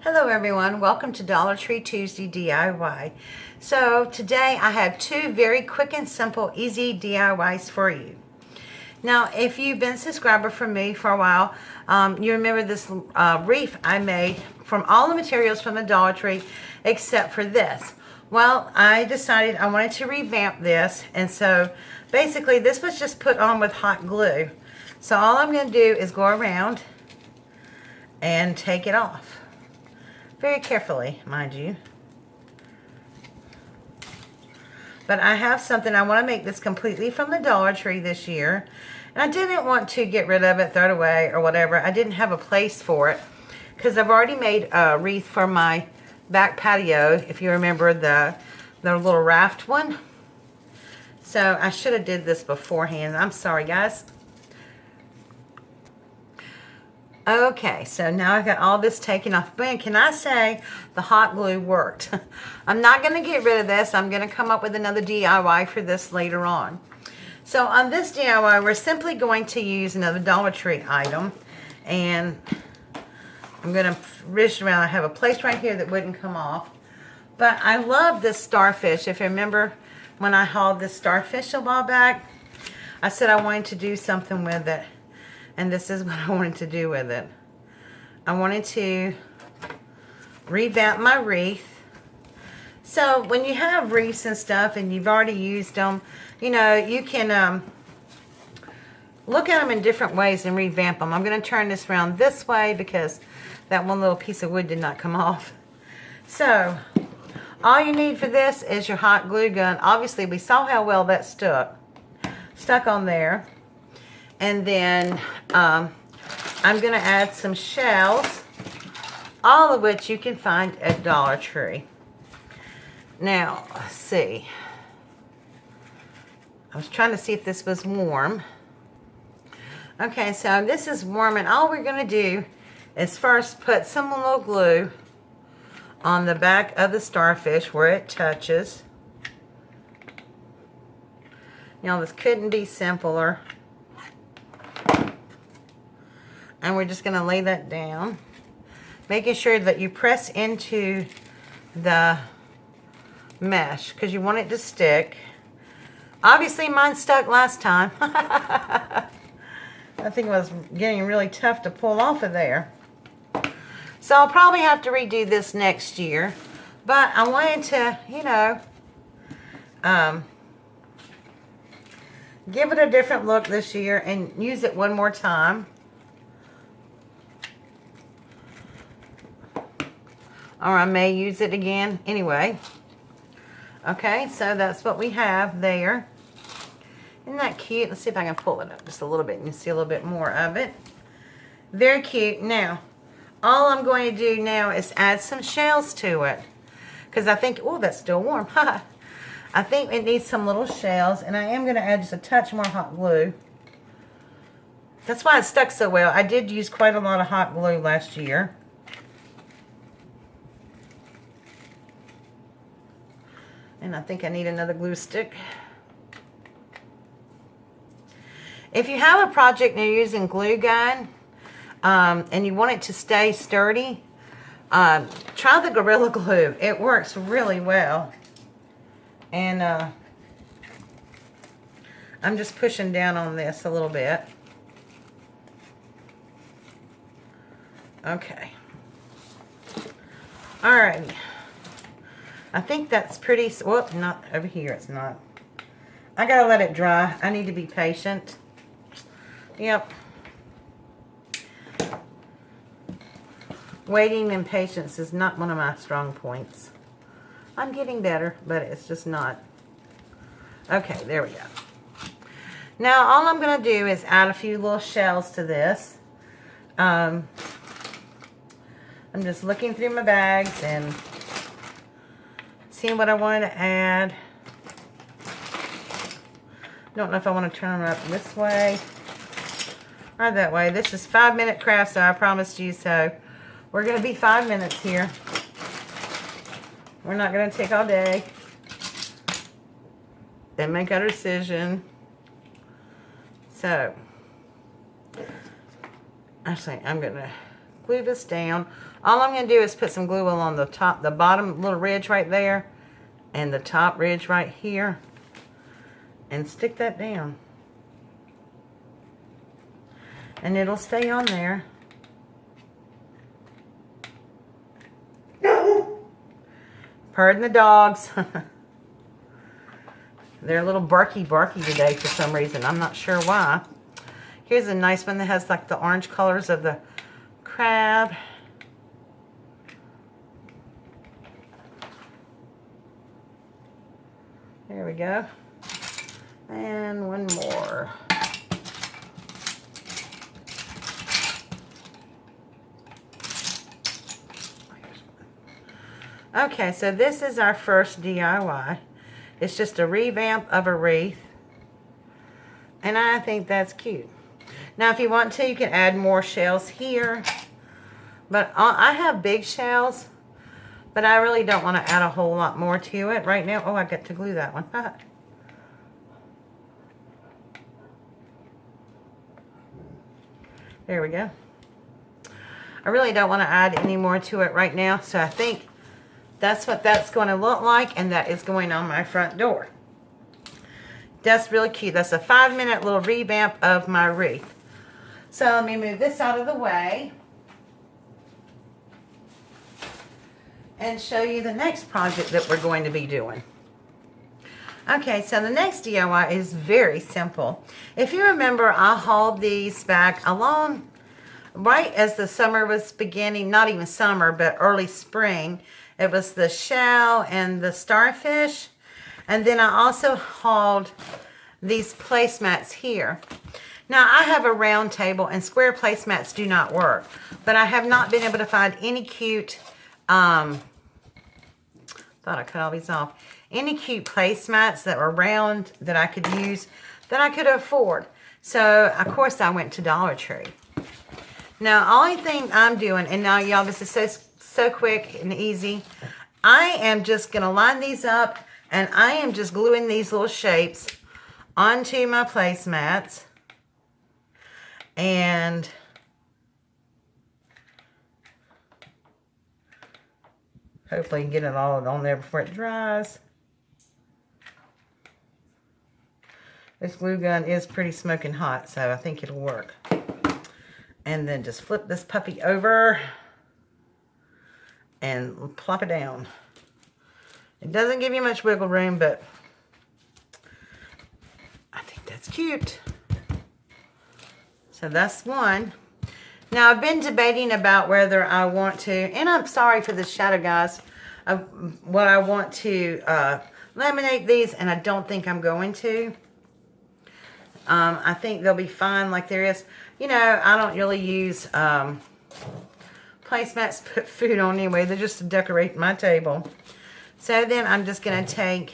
Hello everyone, welcome to Dollar Tree Tuesday DIY. So today I have two very quick and simple easy DIYs for you. Now if you've been a subscriber from me for a while, you remember this wreath I made from all the materials from the Dollar Tree except for this. Well, I decided I wanted to revamp this, and so basically this was just put on with hot glue. So all I'm going to do is go around and take it off. Very carefully, mind you. But I have something, I want to make this completely from the Dollar Tree this year. And I didn't want to get rid of it, throw it away, or whatever. I didn't have a place for it, because I've already made a wreath for my back patio, if you remember the little raft one. So I should have did this beforehand. I'm sorry, guys. Okay, so now I've got all this taken off. Man, can I say the hot glue worked? I'm not going to get rid of this. I'm going to come up with another DIY for this later on. So on this DIY, we're simply going to use another Dollar Tree item. And I'm going to reach around. I have a place right here that wouldn't come off. But I love this starfish. If you remember when I hauled this starfish a while back, I said I wanted to do something with it. And this is what I wanted to do with it. I wanted to revamp my wreath. So when you have wreaths and stuff and you've already used them, you know, you can look at them in different ways and revamp them. I'm going to turn this around this way because that one little piece of wood did not come off. So all you need for this is your hot glue gun. Obviously we saw how well that stuck on there. And then I'm going to add some shells, all of which you can find at Dollar Tree. Now, let's see. I was trying to see if this was warm. Okay, so this is warm, and all we're going to do is first put some little glue on the back of the starfish where it touches. You know, this couldn't be simpler. And we're just going to lay that down, making sure that you press into the mesh because you want it to stick. Obviously mine stuck last time. I think it was getting really tough to pull off of there. So I'll probably have to redo this next year. But I wanted to, you know, give it a different look this year and use it one more time. Or I may use it again anyway. Okay, so that's what we have there. Isn't that cute? Let's see if I can pull it up just a little bit and you see a little bit more of it. Very cute. Now, all I'm going to do now is add some shells to it. Because I think, oh, that's still warm. I think it needs some little shells. And I am going to add just a touch more hot glue. That's why it stuck so well. I did use quite a lot of hot glue last year. And I think I need another glue stick. If you have a project and you're using glue gun and you want it to stay sturdy, try the Gorilla Glue. It works really well. And I'm just pushing down on this a little bit. Okay. Alrighty. I think that's pretty, whoop, not over here, it's not. I gotta let it dry. I need to be patient. Yep. Waiting and patience is not one of my strong points. I'm getting better, but it's just not. Okay, there we go. Now all I'm gonna do is add a few little shells to this. I'm just looking through my bags and seeing what I wanted to add. Don't know if I want to turn them up this way or that way. This is 5-minute craft, so I promised you so. We're going to be 5 minutes here. We're not going to take all day. Then make our decision. So, actually, I'm going to glue this down. All I'm going to do is put some glue along the top, the bottom little ridge right there, and the top ridge right here, and stick that down. And it'll stay on there. Pardon the dogs. They're a little barky today for some reason. I'm not sure why. Here's a nice one that has like the orange colors of the crab. There we go. And one more. Okay, so this is our first DIY. It's just a revamp of a wreath. And I think that's cute. Now, if you want to, you can add more shells here. But I have big shells. But I really don't want to add a whole lot more to it right now. Oh, I got to glue that one. There we go. I really don't want to add any more to it right now. So I think that's what that's going to look like. And that is going on my front door. That's really cute. That's a 5-minute little revamp of my wreath. So let me move this out of the way. And show you the next project that we're going to be doing. Okay, so the next DIY is very simple. If you remember, I hauled these back along right as the summer was beginning, not even summer, but early spring. It was the shell and the starfish. And then I also hauled these placemats here. Now, I have a round table and square placemats do not work. But I have not been able to find any cute... thought I cut all these off. Any cute placemats that were round that I could use, that I could afford. So, of course, I went to Dollar Tree. Now, only thing I'm doing, and now, y'all, this is so quick and easy. I am just going to line these up, and I am just gluing these little shapes onto my placemats. And... hopefully get it all on there before it dries. This glue gun is pretty smoking hot, so I think it'll work. And then just flip this puppy over and plop it down. It doesn't give you much wiggle room, but I think that's cute. So that's one. Now, I've been debating about whether I want to, and I'm sorry for the shadow, guys, what I want to laminate these, and I don't think I'm going to. I think they'll be fine like there is. You know, I don't really use placemats to put food on anyway. They're just to decorate my table. So then I'm just going to take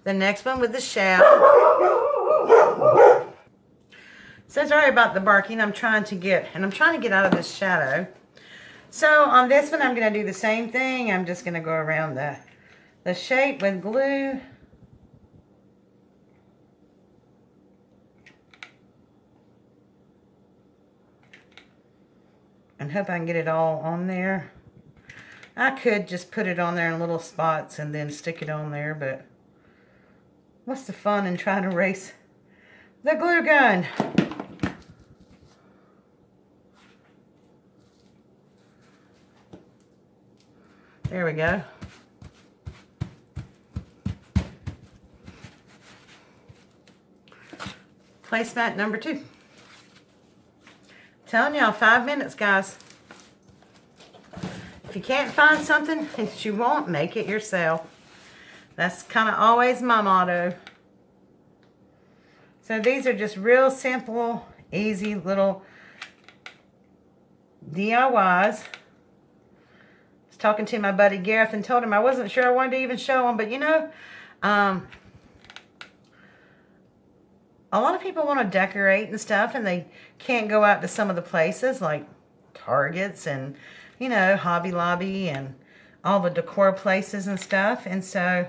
the next one with the shell. So sorry about the barking. I'm trying to get out of this shadow. So on this one, I'm going to do the same thing. I'm just going to go around the shape with glue. And hope I can get it all on there. I could just put it on there in little spots and then stick it on there, but what's the fun in trying to erase the glue gun? There we go. Placemat number 2. Telling y'all, 5 minutes, guys. If you can't find something that you want, make it yourself. That's kind of always my motto. So these are just real simple, easy little DIYs. Talking to my buddy Gareth and told him I wasn't sure I wanted to even show him, but you know, a lot of people want to decorate and stuff, and they can't go out to some of the places like Targets and, you know, Hobby Lobby and all the decor places and stuff. And so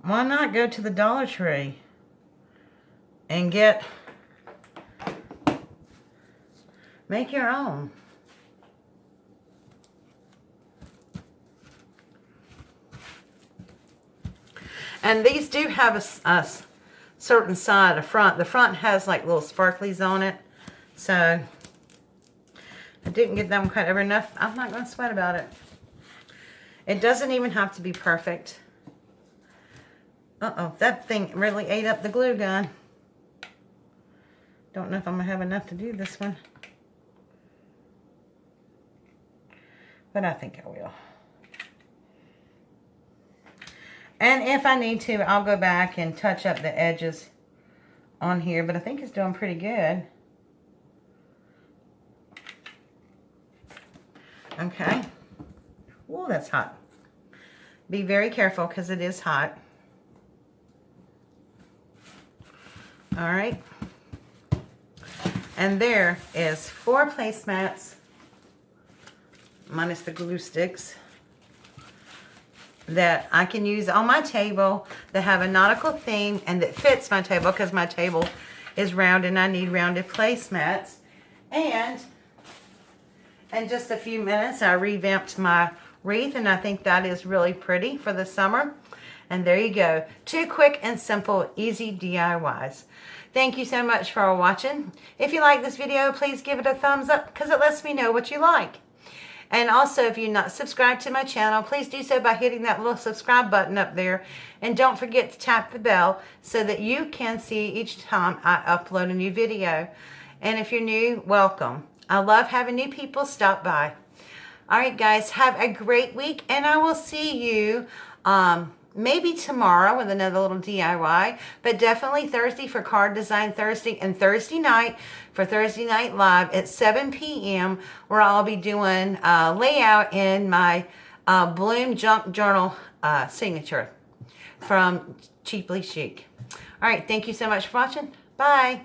why not go to the Dollar Tree and make your own? And these do have a certain side, a front. The front has like little sparklies on it. So I didn't get that one cut over enough. I'm not going to sweat about it. It doesn't even have to be perfect. Uh-oh, that thing really ate up the glue gun. Don't know if I'm going to have enough to do this one. But I think I will. And if I need to, I'll go back and touch up the edges on here. But I think it's doing pretty good. Okay. Ooh, that's hot. Be very careful because it is hot. All right. And there is 4 placemats, minus the glue sticks, that I can use on my table that have a nautical theme and that fits my table because my table is round and I need rounded placemats. And in just a few minutes, I revamped my wreath, and I think that is really pretty for the summer. And there you go. 2 quick and simple, easy DIYs. Thank you so much for watching. If you like this video, please give it a thumbs up because it lets me know what you like. And also, if you're not subscribed to my channel, please do so by hitting that little subscribe button up there. And don't forget to tap the bell so that you can see each time I upload a new video. And if you're new, welcome. I love having new people stop by. All right, guys, have a great week, and I will see you maybe tomorrow with another little DIY, but definitely Thursday for Card Design Thursday, and Thursday night for Thursday Night Live at 7 p.m. where I'll be doing layout in my Bloom Junk Journal signature from Cheaply Chic. All right, thank you so much for watching. Bye.